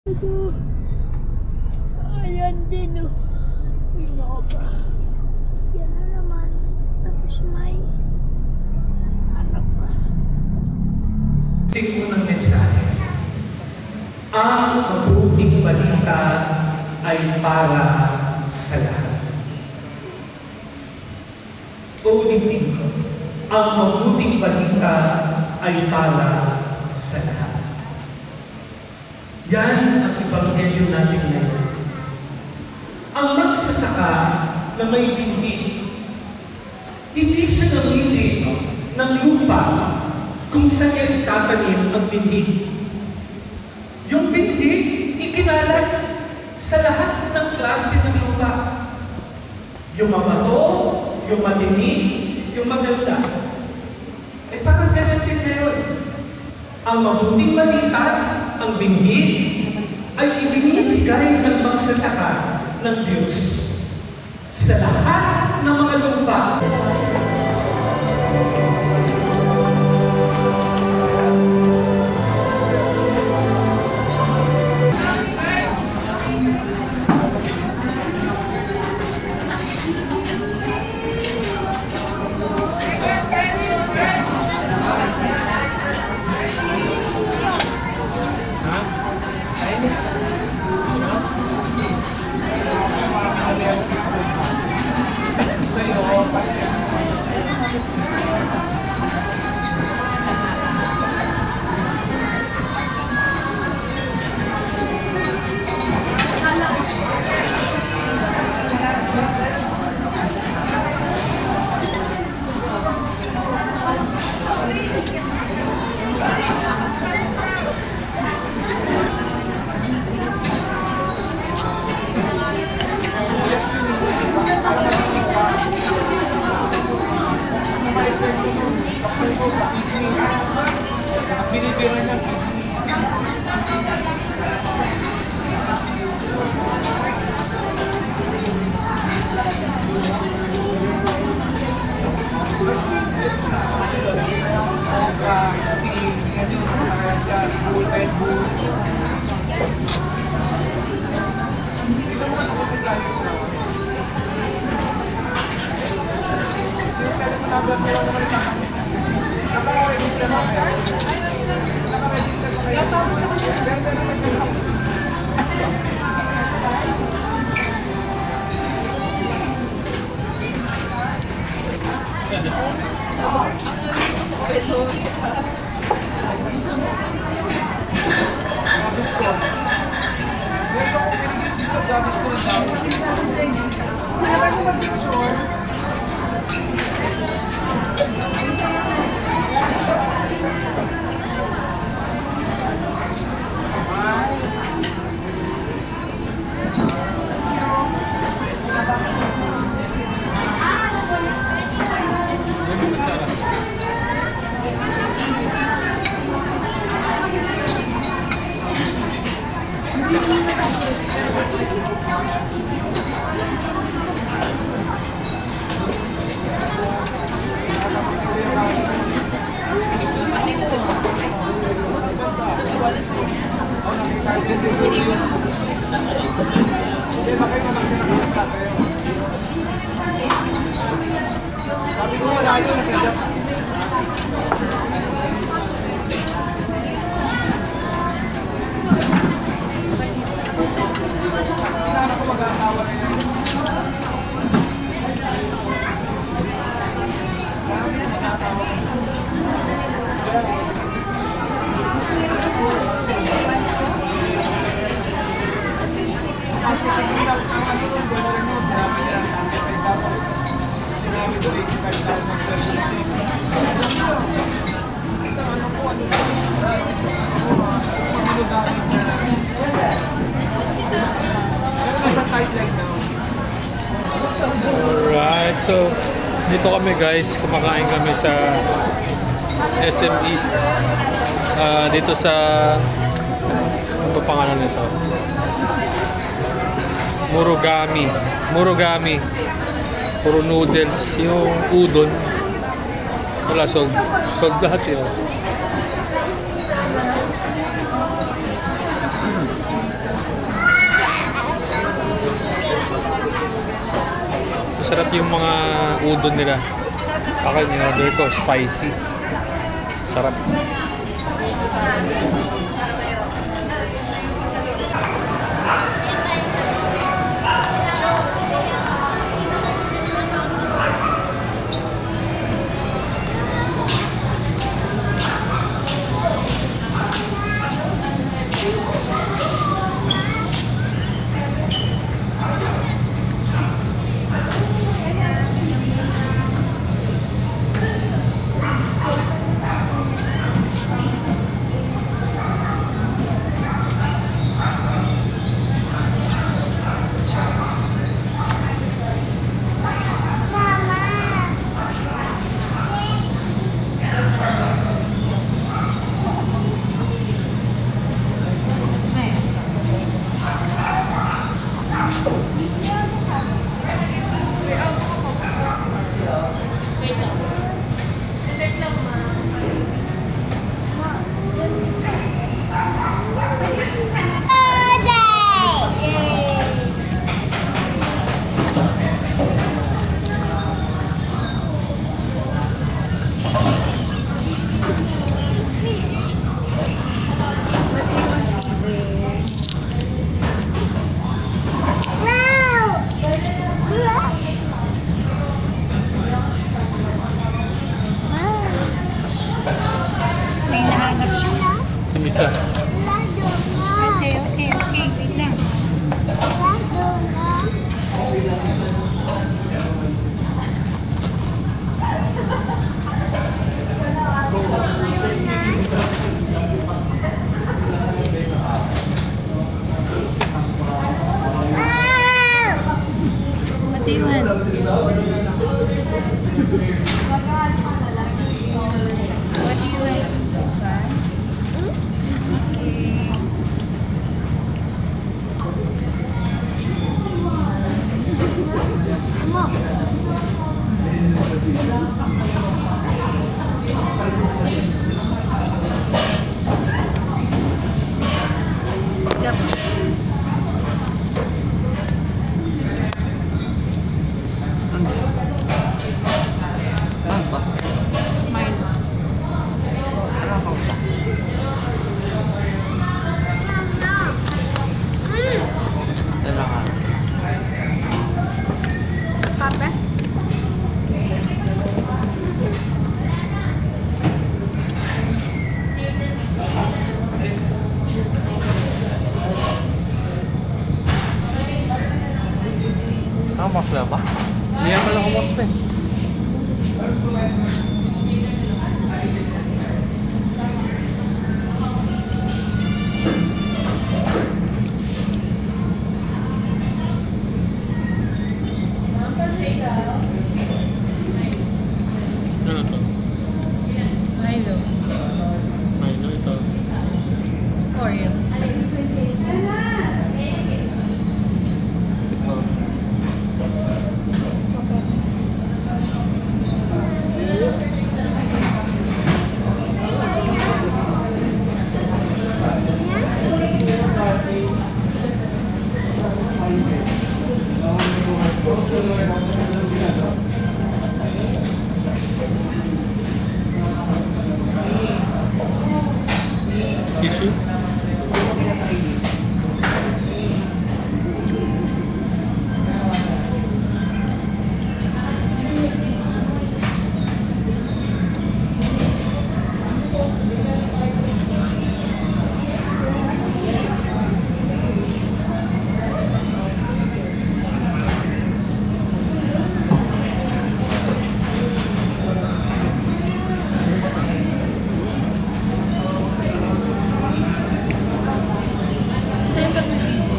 Aduh, ayan din oh. Innova. Yan na naman. Tapos may ano pa. Tingin mo ng mensahe. Ang mabuting balita ay para sa lahat. Ulitin ko. Ang mabuting balita ay para sa lahat. Yan ang Ebanghelyo natin ngayon. Ang magsasaka na may binhi, hindi siya namili ng lupa kung saan niya itatanim ang binhi. Yung binhi, ikinalat sa lahat ng klase ng lupa. Yung mabato, yung madinig, yung maganda. Eh parang ganun din ngayon. Ang mabuting balita, ang binhi, ay ibinibigay ng magsasaka ng Diyos sa lahat ng mga lupa. Sabi ko wala yun, nasa sinara ko mag-aasawa na yun. Sinabi ko 85,000 isang ano po, ano pero nasa sideline na. Alright, so dito kami guys, kumakain kami sa SM East. Dito sa ano ba pangalan nito? Murugami. Puro noodles, yung udon. Wala sold lahat yun. Sarap yung mga udon nila. Ako in-order ko, spicy. Sarap. May nahanap siya. Yung isa. Okay, okay, okay. Wait lang. Matiwan. What do you like? This one? Okay. Papa? Masla ba? Hindi yan pala kumakta eh. Ano to? Milo. Milo ito. Oreo. Oh. Tissue? Saan ba nag-iisip?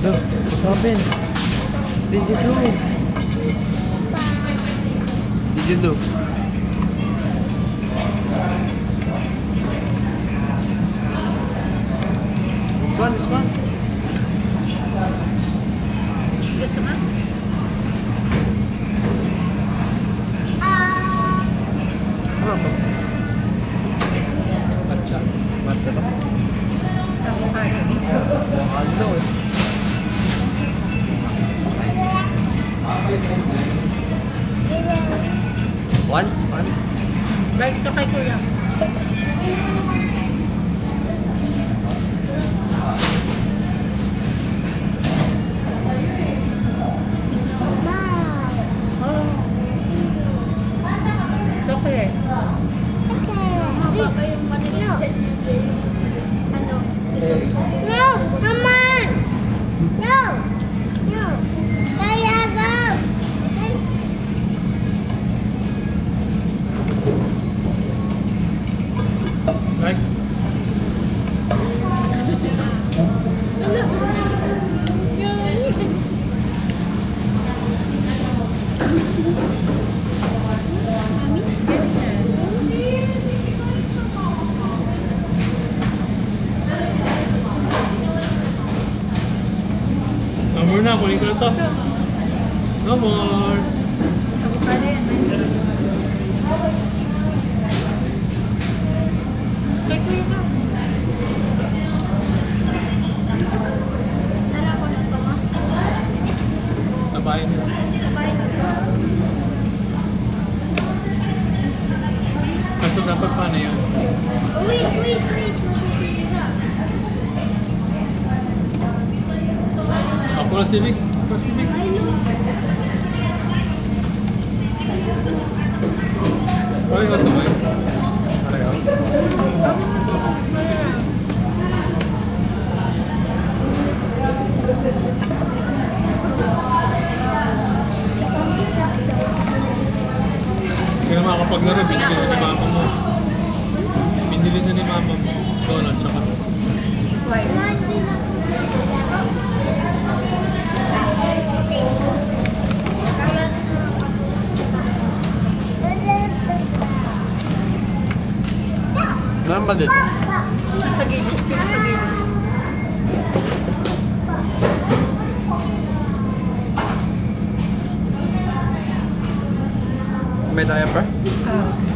Look, what's happened? Did you do? you do? This one. Gusto mo? Ano ba? Matcha. Basta to. Avocado. Ano eh. One? Balik ka kay kuya. Chocolate. Mababa yung vanilla. Ano? No, come on. No, no. Kaya go. Right? Amor na, kunin ko na to. No more. Avocado yan. Kay kuya na. Sana ako na pa ma. Sa bahay nila. Sabay na pa. Kaso dapat paano yun? Wait. Masisira. Ako na Civic. Civic. Ay, ito ba yun? Pareho. Hindi na makapaglaro, binili na ni mama mo. Binili na ni mama mo. Donut, tsaka. Meron ba dito? Nasa gilid. Nasa gilid. May diaper? Ah.